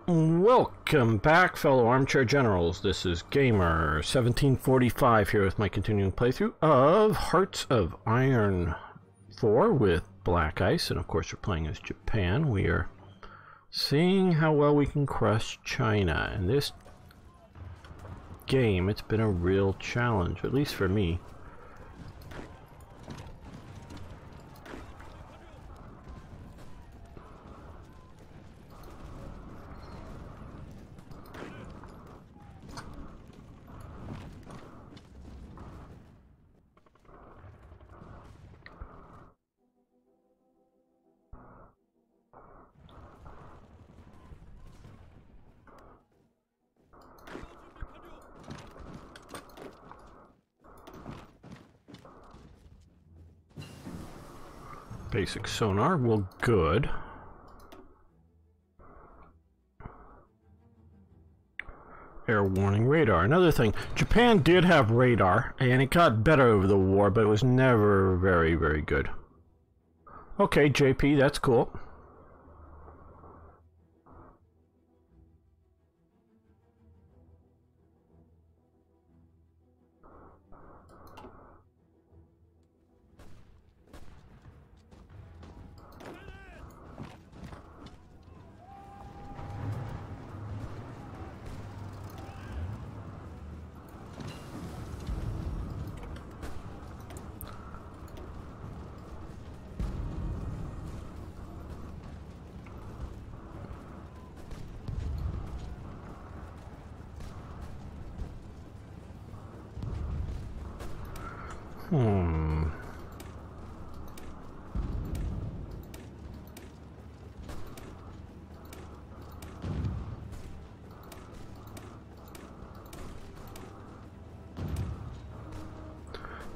Welcome back, fellow armchair generals. This is Gamer 1745 here with my continuing playthrough of Hearts of Iron 4 with Black Ice, and of course we're playing as Japan. We are seeing how well we can crush China. In this game, it's been a real challenge, at least for me. Basic sonar, well, good. Air warning radar. Another thing, Japan did have radar, and it got better over the war, but it was never very, very good. Okay, JP, that's cool.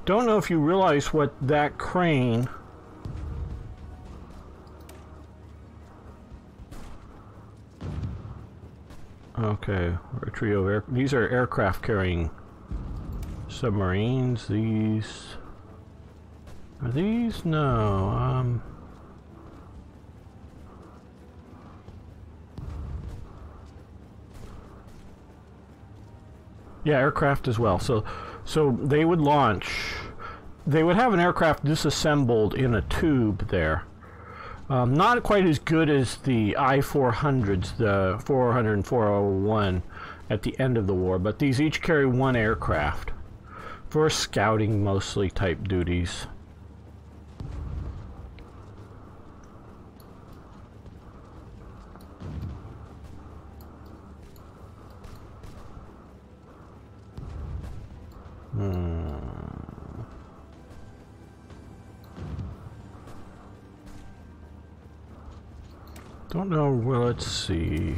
Don't know if you realize what that crane okay, a trio of air, these are aircraft carrying submarines. These are these? No, yeah, aircraft as well. So they would launch, they would have an aircraft disassembled in a tube there. Not quite as good as the I-400s, the 400 and 401 at the end of the war, but these each carry one aircraft for scouting mostly type duties. Don't know, well, let's see.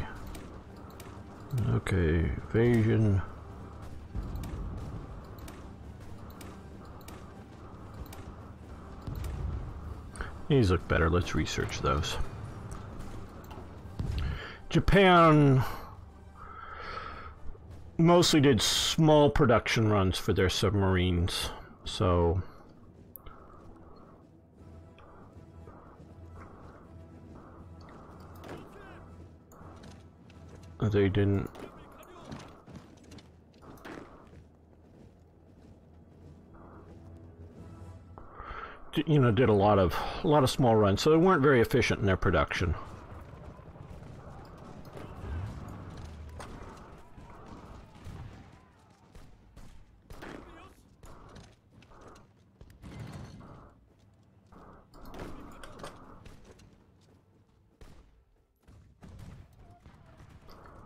Okay, evasion. These look better, let's research those. Japan mostly did small production runs for their submarines, so they didn't, you know, did a lot of small runs, so they weren't very efficient in their production.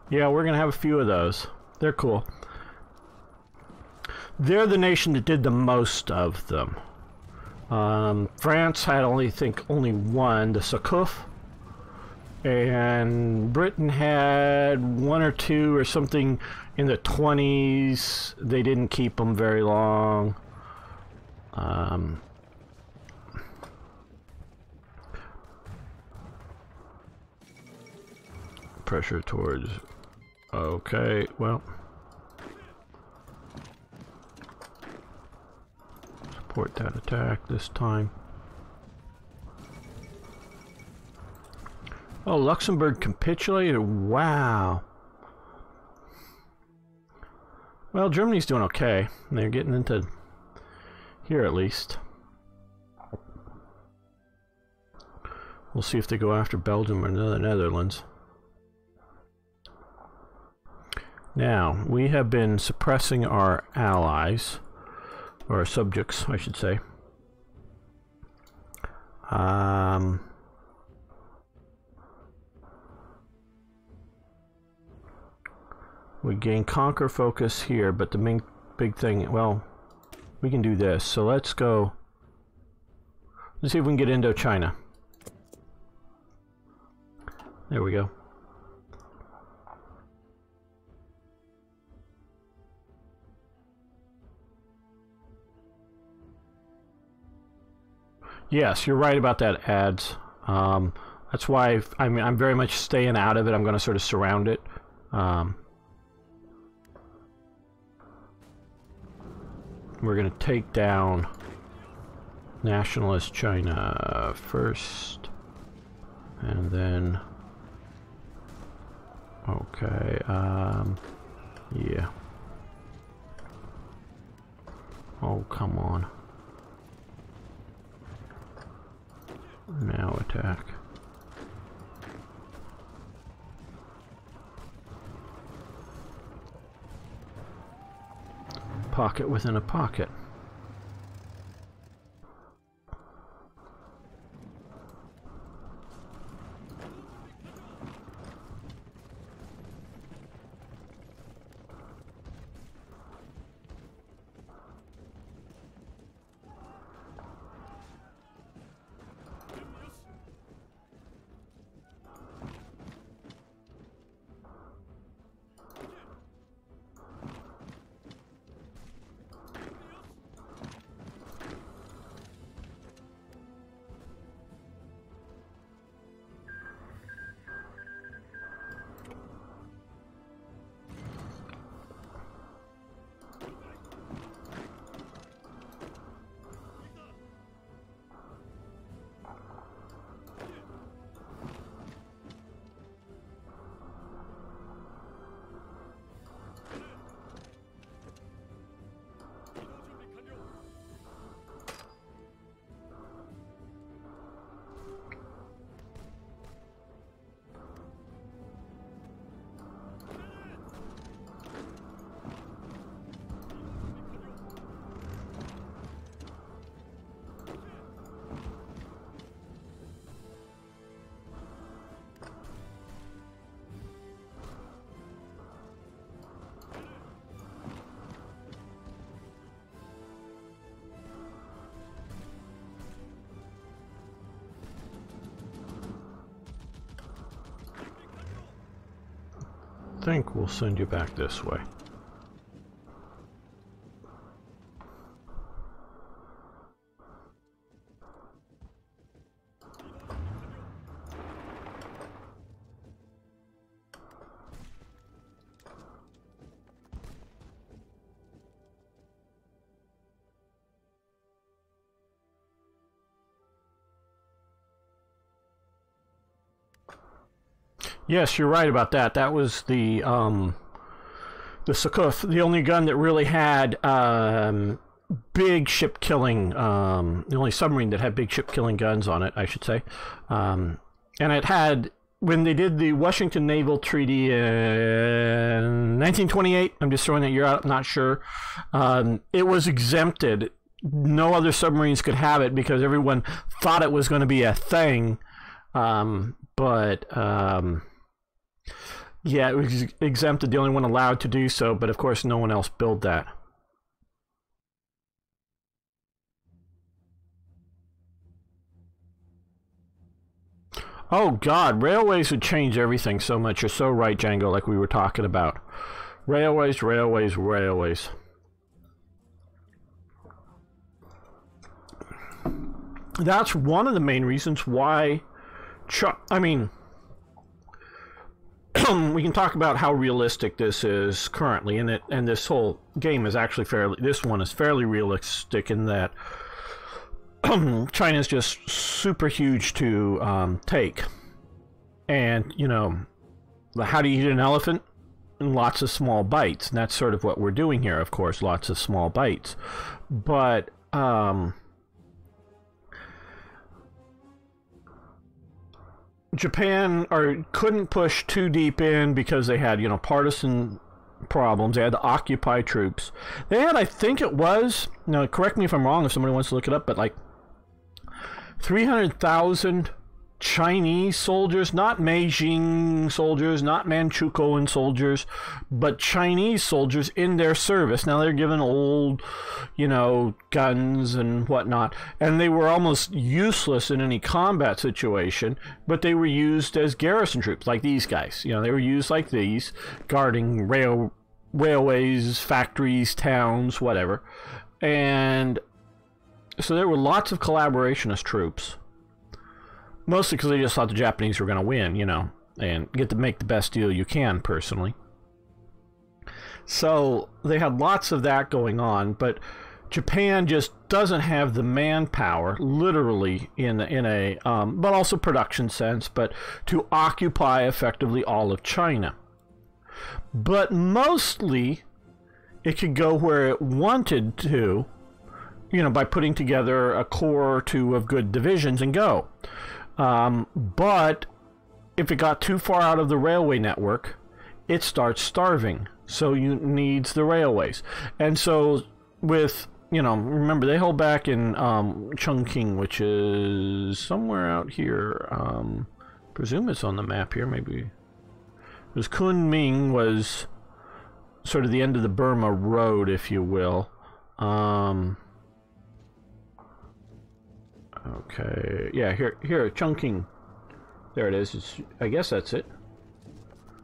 Yeah, we're gonna have a few of those. They're cool. They're the nation that did the most of them. France had only one, the Sakuf, and Britain had one or two or something in the 20s. They didn't keep them very long. Pressure towards, okay, well, support that attack this time. Oh, Luxembourg capitulated? Wow. Well, Germany's doing okay. They're getting into here at least. We'll see if they go after Belgium or the Netherlands. Now, we have been suppressing our allies, or our subjects, I should say. We gain conquer focus here, but the main big thing, well, we can do this. So let's go. Let's see if we can get Indochina. There we go. Yes, you're right about that ads. That's why I'm very much staying out of it. I'm going to sort of surround it. We're going to take down nationalist China first, and then okay, yeah. Oh, come on. Now attack. Pocket within a pocket. I think we'll send you back this way. Yes, you're right about that. That was the Sukhoth, the only gun that really had big ship killing, the only submarine that had big ship killing guns on it, I should say. And it had, when they did the Washington Naval Treaty in 1928, I'm just throwing that year out, I'm not sure, it was exempted. No other submarines could have it because everyone thought it was going to be a thing. Yeah, it was exempted, the only one allowed to do so, but of course no one else built that. Oh God, railways would change everything so much. You're so right, Django, like we were talking about. Railways, railways, railways. That's one of the main reasons why, I mean, we can talk about how realistic this is currently, and this whole game is actually this one is fairly realistic in that China is just super huge to take. And, you know, how do you eat an elephant? In lots of small bites. And that's sort of what we're doing here, of course, lots of small bites. But, Japan couldn't push too deep in because they had, you know, partisan problems. They had to occupy troops. They had, I think it was, now correct me if I'm wrong if somebody wants to look it up, but like 300,000 Chinese soldiers, not Beijing soldiers, not Manchukuo soldiers, but Chinese soldiers in their service. Now they're given old, you know, guns and whatnot, and they were almost useless in any combat situation, but they were used as garrison troops, like these guys. You know, they were used like these, guarding railways, factories, towns, whatever. And so there were lots of collaborationist troops. Mostly because they just thought the Japanese were going to win, you know, and get to make the best deal you can, personally. So they had lots of that going on, but Japan just doesn't have the manpower, literally, in a but also production sense, but to occupy effectively all of China. But mostly, it could go where it wanted to, you know, by putting together a corps or two of good divisions and go. But if it got too far out of the railway network, it starts starving. So you needs the railways. And so with, you know, remember they hold back in Chongqing, which is somewhere out here. Presume it's on the map here, maybe. Because Kunming was sort of the end of the Burma Road, if you will. Okay, yeah, here, Chongqing. There it is. I guess that's it.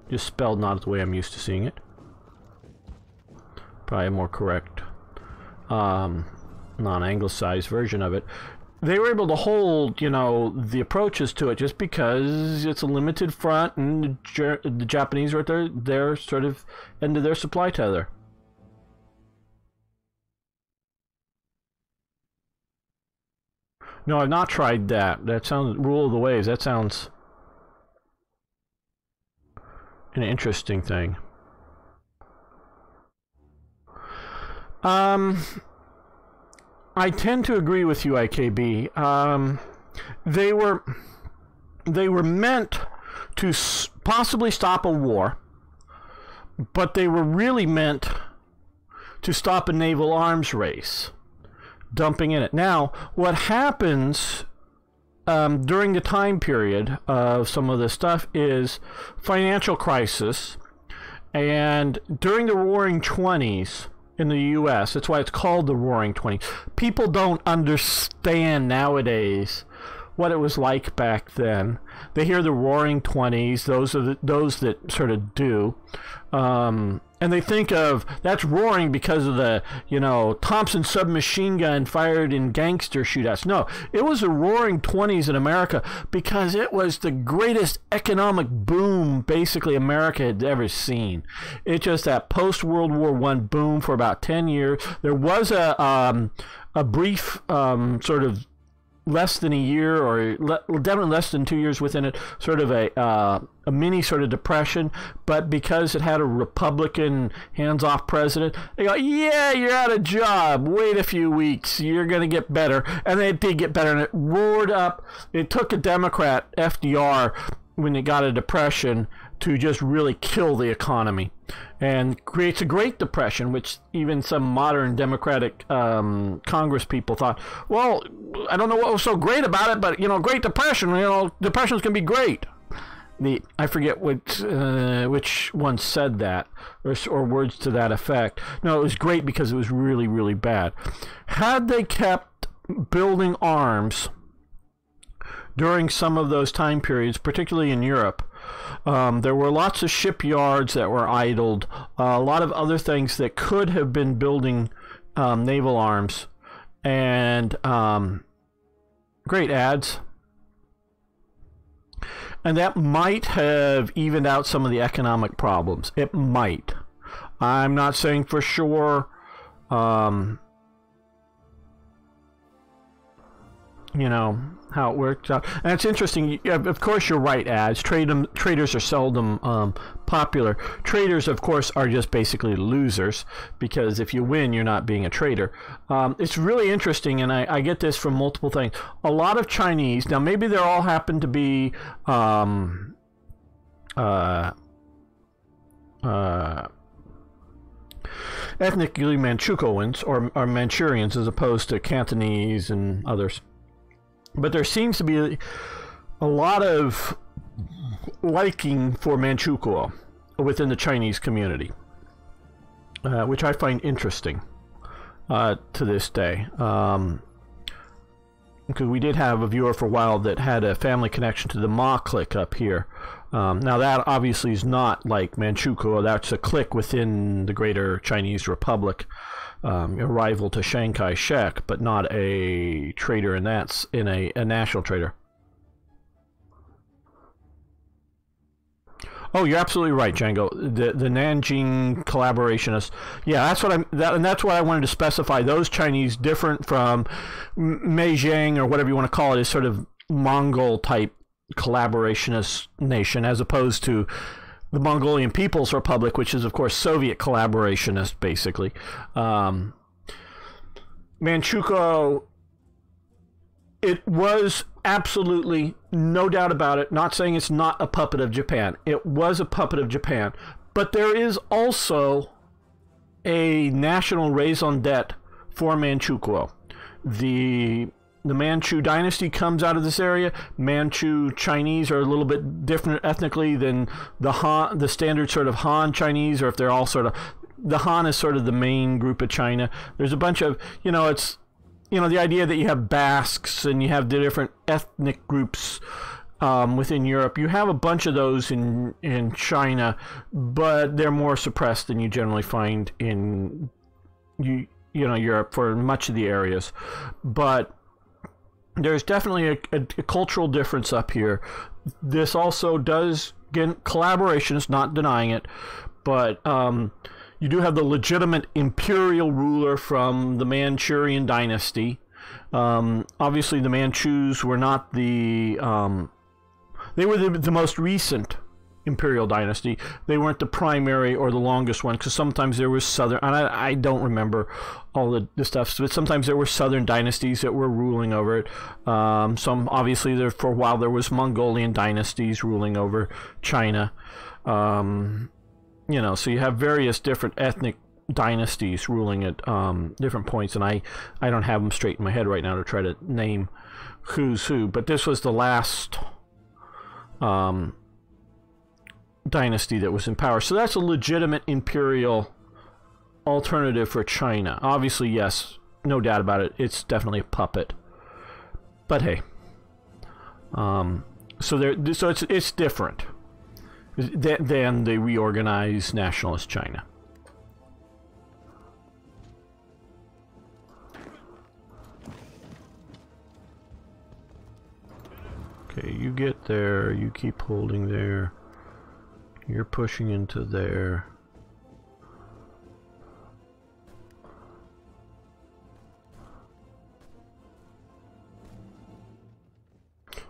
Just spelled not the way I'm used to seeing it. Probably a more correct, non-anglicized version of it. They were able to hold, you know, the approaches to it just because it's a limited front, and the Japanese are at their sort of end of their supply tether. No, I've not tried that. That sounds rule of the waves. That sounds an interesting thing. I tend to agree with you, IKB. They were meant to possibly stop a war, but they were really meant to stop a naval arms race. Dumping in it. Now, what happens during the time period of some of this stuff is financial crisis, and during the Roaring 20s in the U.S., that's why it's called the Roaring 20s. People don't understand nowadays what it was like back then. They hear the Roaring 20s, those that sort of do. And they think of, that's roaring because of the, you know, Thompson submachine gun fired in gangster shootouts. No, it was the Roaring 20s in America because it was the greatest economic boom, basically, America had ever seen. It's just that post-World War I boom for about 10 years. There was a brief sort of less than a year, or definitely less than 2 years within it, sort of a mini sort of depression, but because it had a Republican hands-off president, they go, yeah, you're out of job, wait a few weeks, you're going to get better. And they did get better, and it roared up. It took a Democrat, FDR, when it got a depression, to just really kill the economy, and creates a Great Depression, which even some modern Democratic Congress people thought, well, I don't know what was so great about it, but, you know, Great Depression, you know, depressions can be great. I forget which one said that, or words to that effect. No, it was great because it was really, really bad. Had they kept building arms during some of those time periods, particularly in Europe, there were lots of shipyards that were idled, a lot of other things that could have been building naval arms, and great ads. And that might have evened out some of the economic problems. It might. I'm not saying for sure. you know, how it works out. And it's interesting. Of course, you're right, Ads. Traders are seldom popular. Traders, of course, are just basically losers, because if you win, you're not being a trader. It's really interesting, and I get this from multiple things. A lot of Chinese, now maybe they all happen to be ethnically Manchukuoans or Manchurians as opposed to Cantonese and others. But there seems to be a lot of liking for Manchukuo within the Chinese community, which I find interesting to this day. Because we did have a viewer for a while that had a family connection to the Ma clique up here. Now that obviously is not like Manchukuo. That's a clique within the Greater Chinese Republic, a rival to Chiang Kai-shek, but not a trader, and that's in a national trader. Oh, you're absolutely right, Django. The Nanjing collaborationists. Yeah, that's what that's what I wanted to specify. Those Chinese, different from Meizheng or whatever you want to call it, is sort of Mongol type collaborationist nation, as opposed to the Mongolian People's Republic, which is of course Soviet collaborationist, basically. Manchukuo, it was absolutely, no doubt about it, not saying it's not a puppet of Japan. It was a puppet of Japan. But there is also a national raison d'etre for Manchukuo. The Manchu dynasty comes out of this area. Manchu Chinese are a little bit different ethnically than the standard sort of Han Chinese, or if they're all sort of, the Han is sort of the main group of China. There's a bunch of, it's, the idea that you have Basques and you have the different ethnic groups within Europe. You have a bunch of those in China, but they're more suppressed than you generally find in Europe for much of the areas. But there's definitely a cultural difference up here. This also does, again, collaboration is not denying it, but you do have the legitimate imperial ruler from the Manchurian dynasty. Obviously, the Manchus were not the... they were the most recent imperial dynasty. They weren't the primary or the longest one, because sometimes there was southern... And I don't remember all the stuff, but sometimes there were southern dynasties that were ruling over it. Some, obviously, for a while there was Mongolian dynasties ruling over China. So you have various different ethnic dynasties ruling at different points, and I don't have them straight in my head right now to try to name who's who, but this was the last dynasty that was in power. So that's a legitimate imperial alternative for China. Obviously, yes, no doubt about it, it's definitely a puppet. But hey, so it's different than the reorganized nationalist China. Okay, you get there, you keep holding there, you're pushing into there.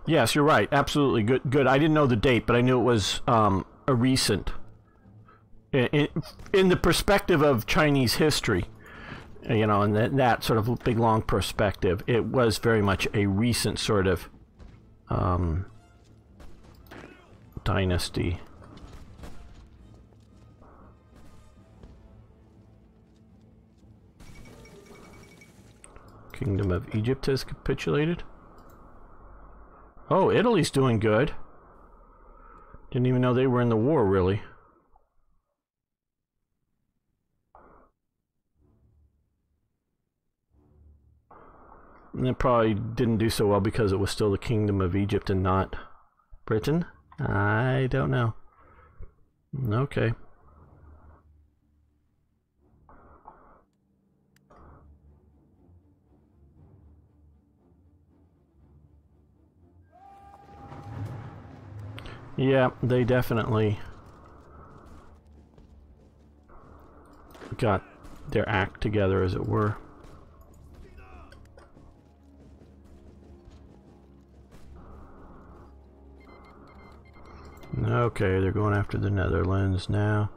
Yes, you're right. Absolutely. Good. I didn't know the date, but I knew it was a recent. In the perspective of Chinese history, and that sort of big, long perspective, it was very much a recent sort of dynasty. Kingdom of Egypt has capitulated. Oh, Italy's doing good. Didn't even know they were in the war, really. And it probably didn't do so well because it was still the Kingdom of Egypt and not Britain? I don't know. Okay. Yeah, they definitely got their act together, as it were. Okay, they're going after the Netherlands now.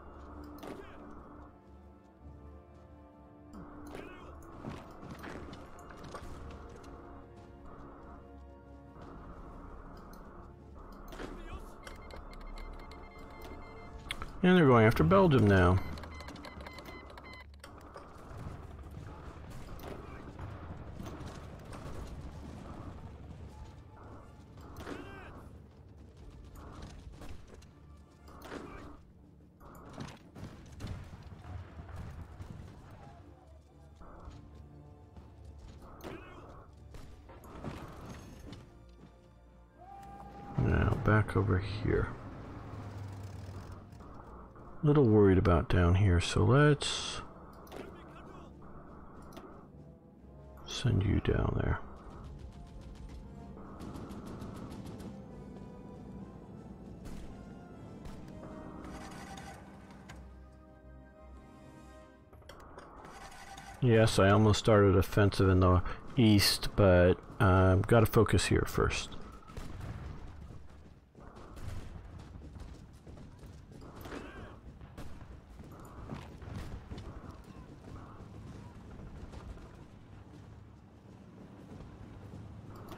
And they're going after Belgium now. Now back over here. Little worried about down here, so let's send you down there. Yes, I almost started offensive in the east, but got to focus here first.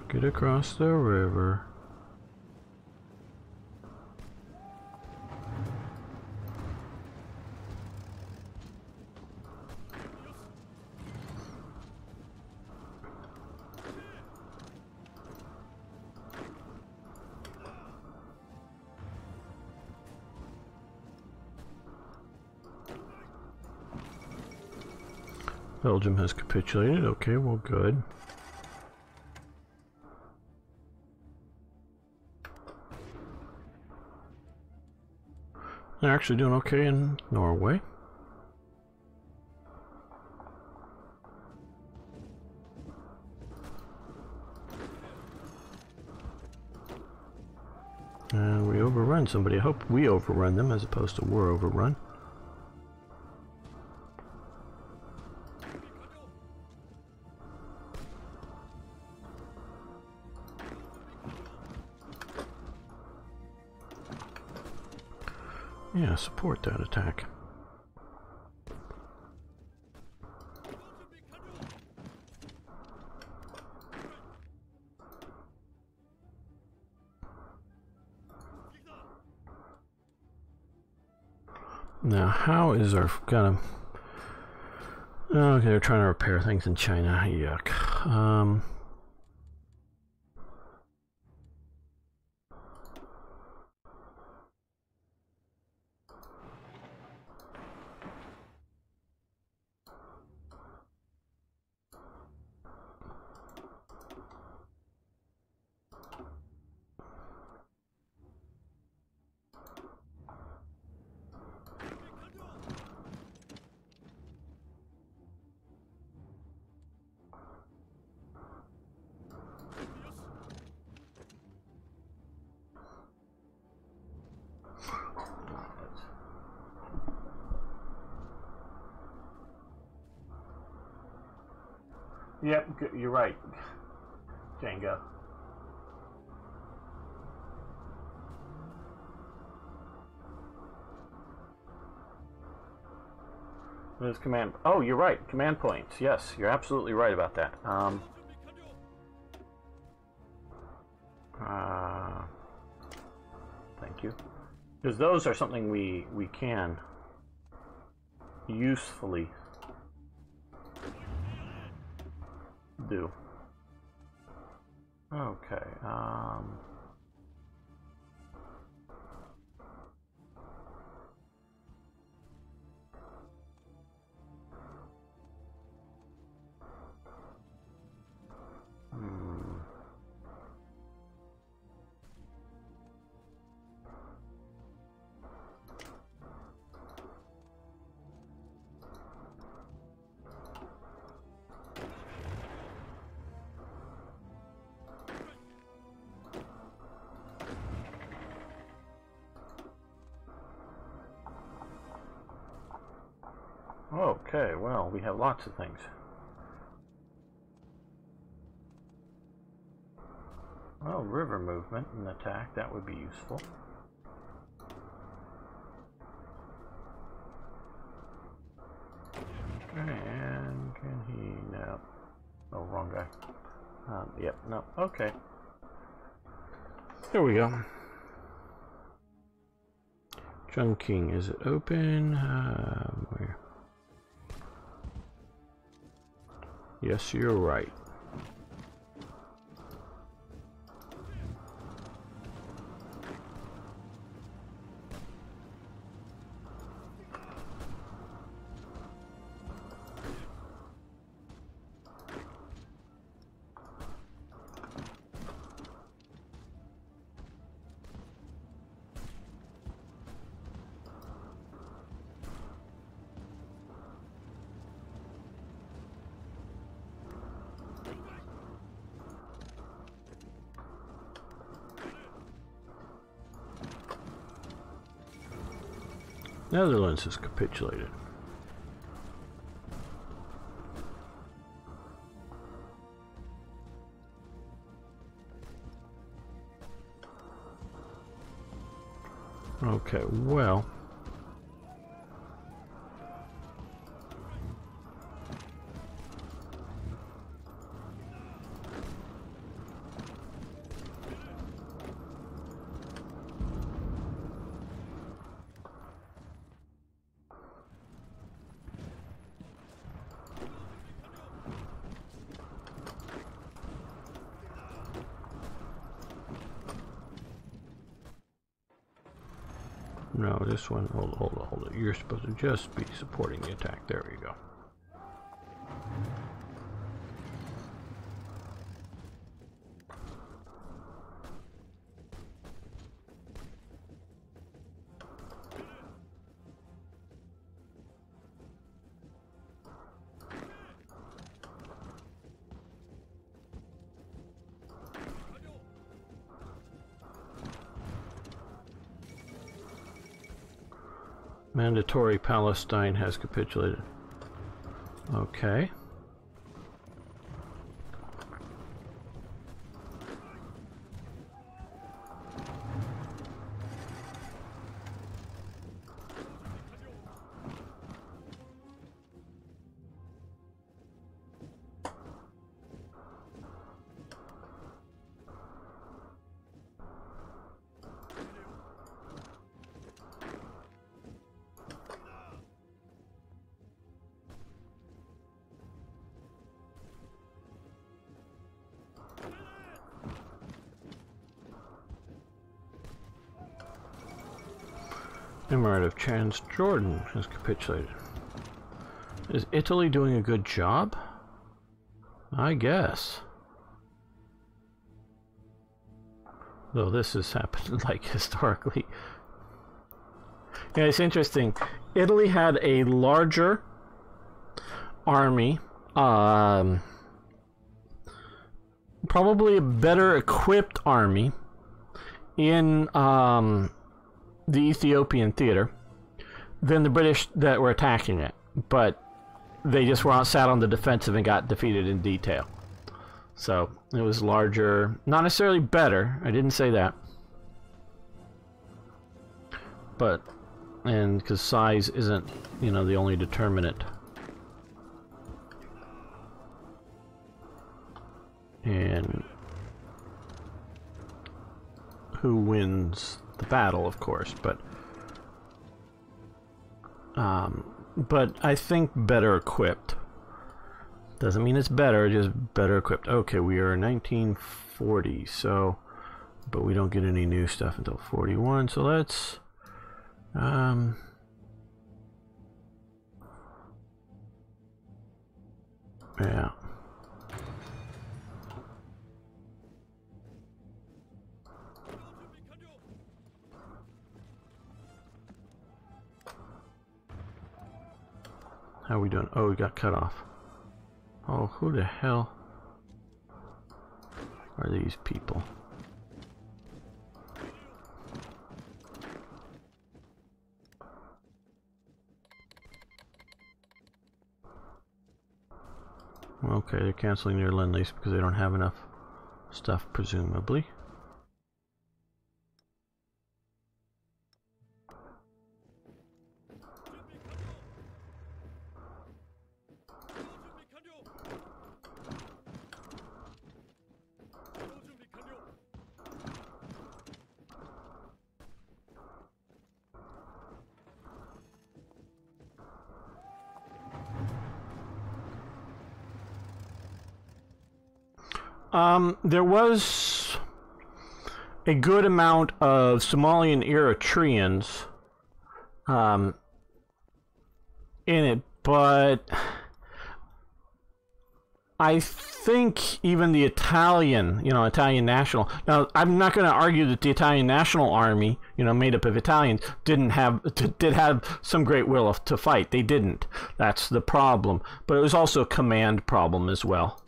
Get across the river. Belgium has capitulated. Okay, well, good. They're actually doing okay in Norway. And we overrun somebody. I hope we overrun them as opposed to we're overrun. Yeah, support that attack. Now, how is our kind of... Okay, they're trying to repair things in China. Yuck. Yep, you're right, Django. There's command. Oh, you're right. Command points. Yes, you're absolutely right about that. Thank you. Because those are something we can usefully do. Okay. Okay, well, we have lots of things. Well, river movement and attack, that would be useful. Yep, no, okay. There we go. Junking, is it open? Where? Yes, you're right. Netherlands has capitulated. Okay, well. No, this one, hold it. You're supposed to just be supporting the attack. There we go. Mandatory Palestine has capitulated. Okay. Emirate of Transjordan has capitulated. Is Italy doing a good job? I guess. Though this has happened like historically. Yeah, it's interesting. Italy had a larger army, probably a better equipped army in the Ethiopian theater than the British that were attacking it, but they just sat on the defensive and got defeated in detail. So it was larger, not necessarily better, I didn't say that, but, and because size isn't, you know, the only determinant. And who wins the battle, of course, but I think better equipped. Doesn't mean it's better, just better equipped. Okay, we are in 1940, so, but we don't get any new stuff until 41, so let's, yeah. How are we doing? Oh, we got cut off. Oh, who the hell are these people? Okay, they're canceling their lend lease because they don't have enough stuff, presumably. There was a good amount of Somalian Eritreans in it, but I think even the Italian, Italian National. Now, I'm not going to argue that the Italian National Army, made up of Italians, did have some great will to fight. They didn't. That's the problem. But it was also a command problem as well.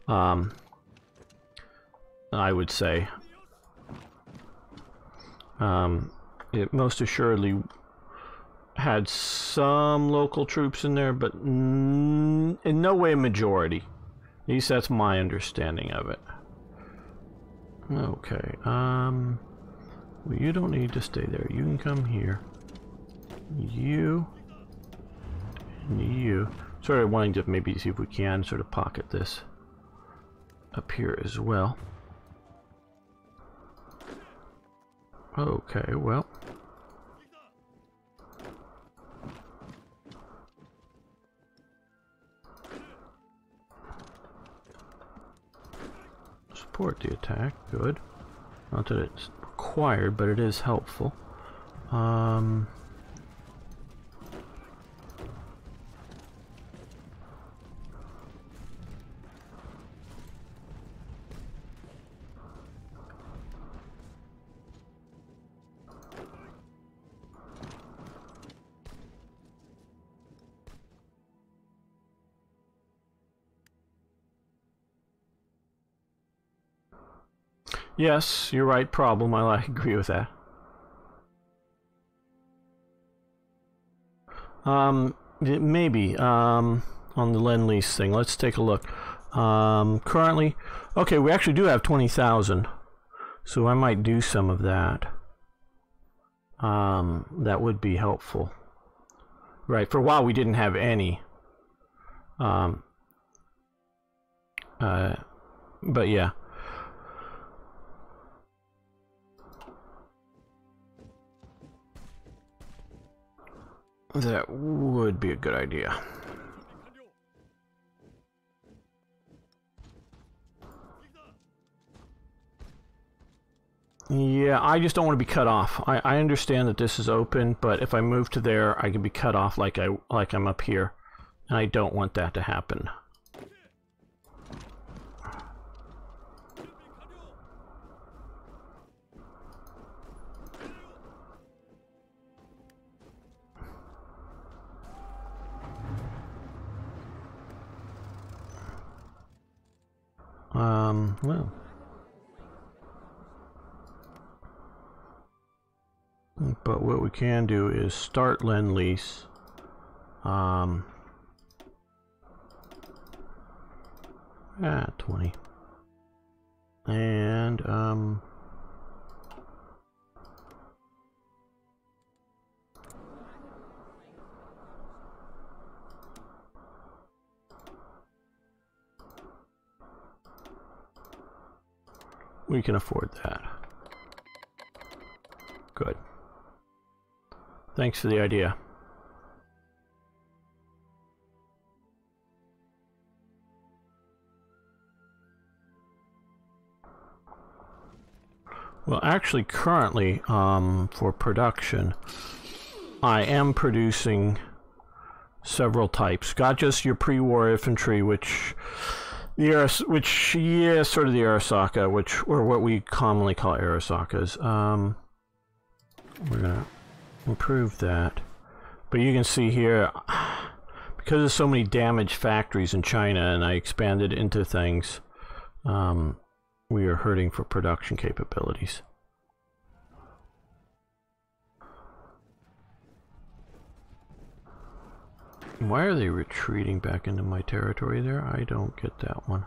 I would say. It most assuredly had some local troops in there, but in no way a majority. At least that's my understanding of it. Okay, well, you don't need to stay there. You can come here. You. And you. Sort of wanting to maybe see if we can sort of pocket this up here as well. Okay, well. Support the attack, good. Not that it's required, but it is helpful. Yes, you're right, problem. I agree with that. Maybe, on the Lend-Lease thing. Let's take a look. Currently, okay, we actually do have 20,000. So I might do some of that. That would be helpful. Right, for a while we didn't have any. But yeah. That would be a good idea. Yeah, I just don't want to be cut off. I understand that this is open, but if I move to there, I can be cut off like I'm up here, and I don't want that to happen. Well. But what we can do is start Lend-Lease. At 20. And, we can afford that. Good. Thanks for the idea. Well, actually, currently, for production, I am producing several types. Got just your pre-war infantry, which yeah, sort of the Arasaka, or what we commonly call Arasakas. We're gonna improve that, but you can see here, because there's so many damaged factories in China, and I expanded into things, we are hurting for production capabilities. Why are they retreating back into my territory there? I don't get that one.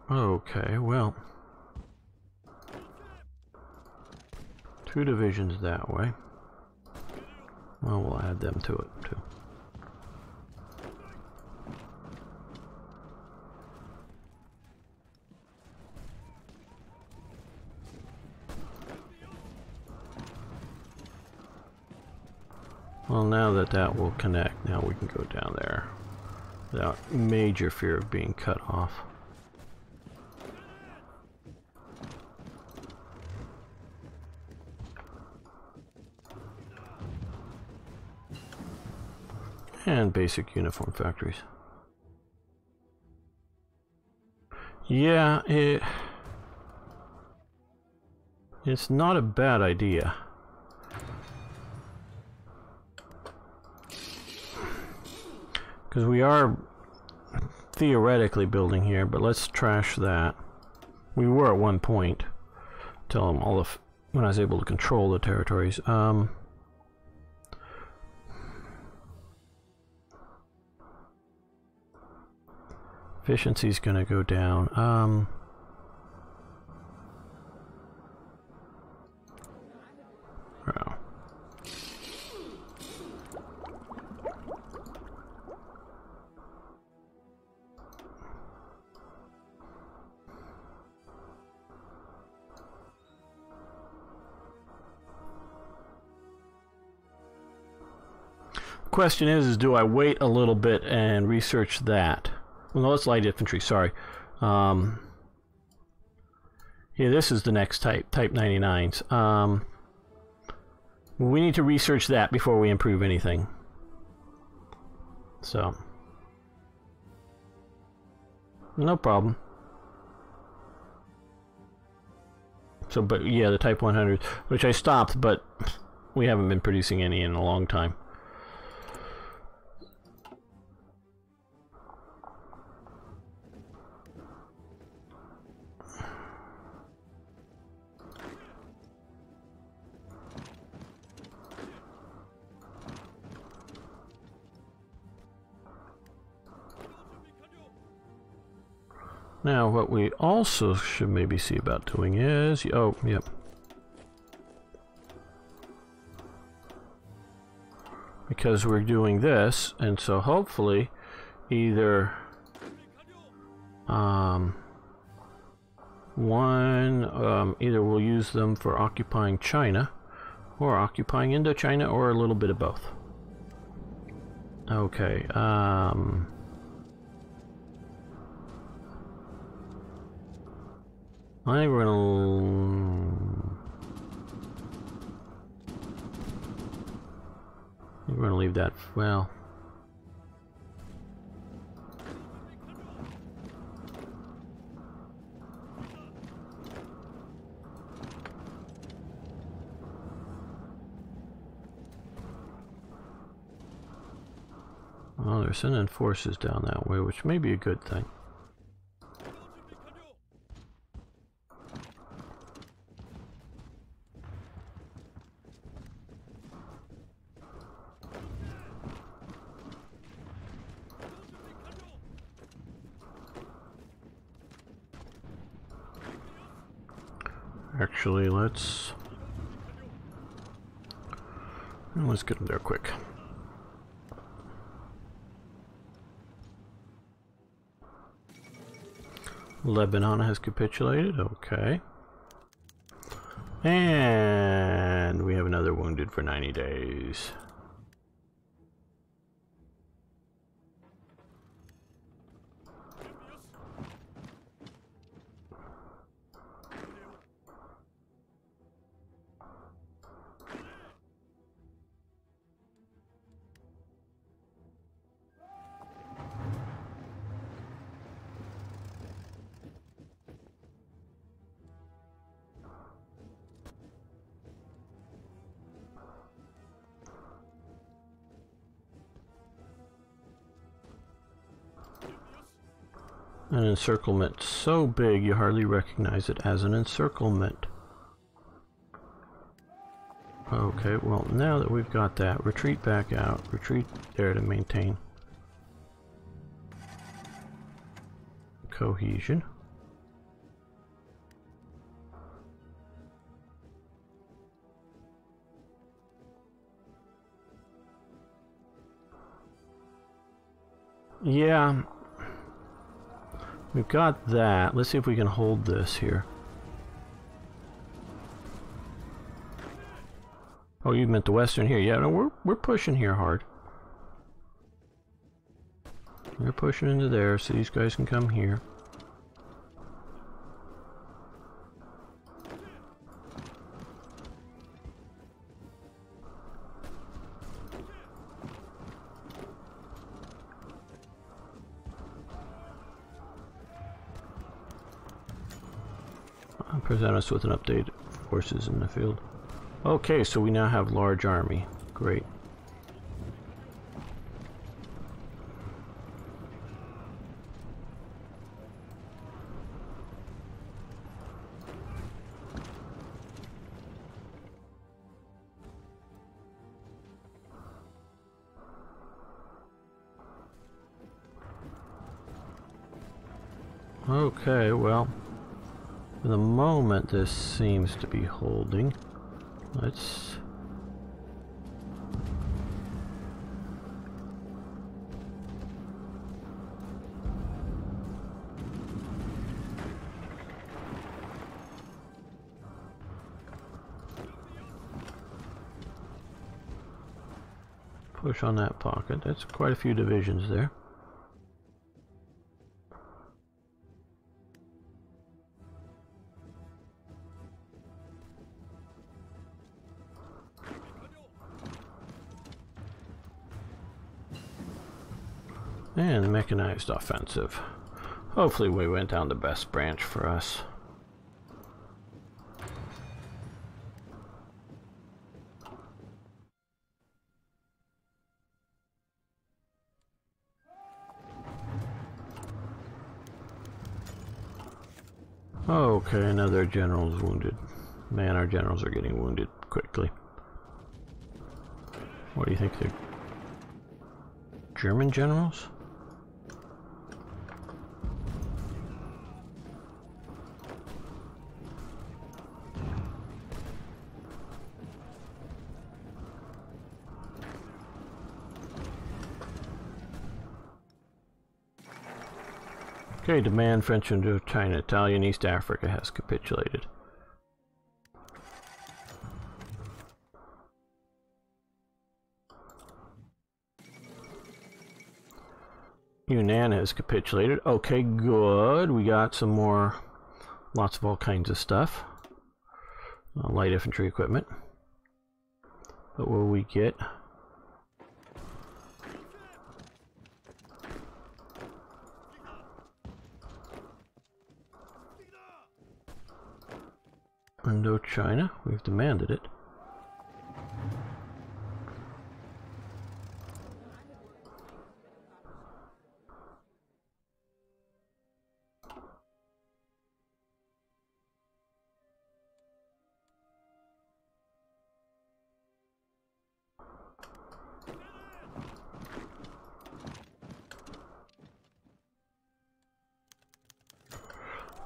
Okay, well. 2 divisions that way. Well, we'll add them to it too. now that that will connect, now we can go down there without major fear of being cut off. And basic uniform factories. Yeah, it's not a bad idea. Because we are theoretically building here, but let's trash that. We were at one point, till when I was able to control the territories. Efficiency's gonna go down. Oh. Question is do I wait a little bit and research that? Well, no, it's light infantry, sorry. Yeah, this is the next type 99s. We need to research that before we improve anything. So, no problem. So, but yeah, the Type 100, which I stopped, but we haven't been producing any in a long time. Now, what we also should maybe see about doing is... Oh, yep. Because we're doing this, and so hopefully either... either we'll use them for occupying China, or occupying Indochina, or a little bit of both. Okay, I think we're gonna leave that. Well, they're sending forces down that way, which may be a good thing. Actually, let's get them there quick. Lebanon has capitulated, okay. And we have another wounded for 90 days. An encirclement so big you hardly recognize it as an encirclement. Okay, well now that we've got that, retreat back out, retreat there to maintain cohesion. Yeah. We've got that. Let's see if we can hold this here. Oh, you meant the western here. Yeah, no, we're pushing here hard. We're pushing into there so these guys can come here. Present us with an update of forces in the field. Okay, so we now have large army. Great. Okay, well, for the moment this seems to be holding. Let's push on that pocket. That's quite a few divisions there. And the mechanized offensive. Hopefully we went down the best branch for us. Okay, another general's wounded. Man, our generals are getting wounded quickly. What do you think? They're German generals? Okay, demand French Indochina. Italian East Africa has capitulated. Yunnan has capitulated. Okay, good. We got some more, lots of all kinds of stuff. Light infantry equipment. What will we get? Indochina, we've demanded it.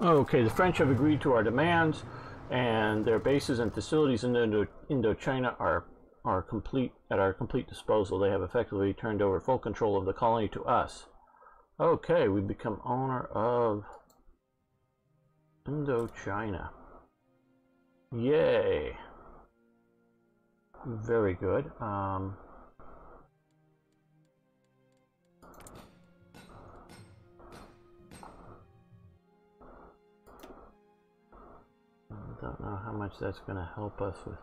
Okay, the French have agreed to our demands, and their bases and facilities in Indochina are at our complete disposal. They have effectively turned over full control of the colony to us. Okay, we become owner of Indochina. Yay! Very good. I don't know how much that's going to help us with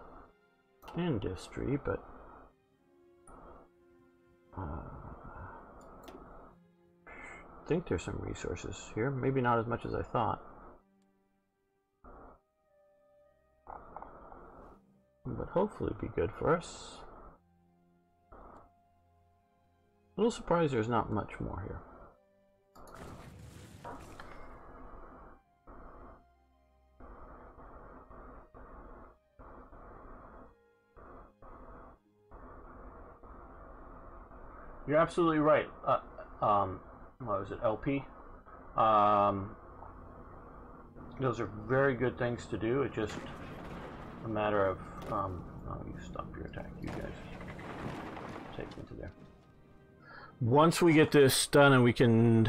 industry, but I think there's some resources here. Maybe not as much as I thought, but hopefully be good for us. A little surprised there's not much more here. You're absolutely right. What was it, LP? Those are very good things to do. It's just a matter of, oh, you stop your attack. You guys take me to there. Once we get this done and we can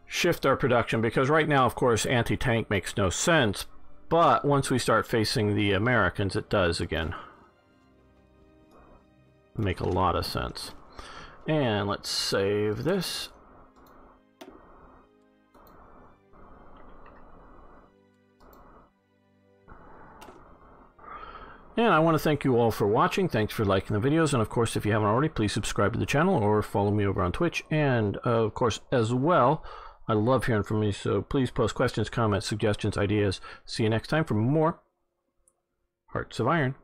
shift our production, because right now, of course, anti-tank makes no sense, But once we start facing the Americans, it does again. Make a lot of sense. And let's save this. And I want to thank you all for watching. Thanks for liking the videos. And of course, if you haven't already, please subscribe to the channel or follow me over on Twitch. And of course, as well, I love hearing from you. So please post questions, comments, suggestions, ideas. See you next time for more Hearts of Iron.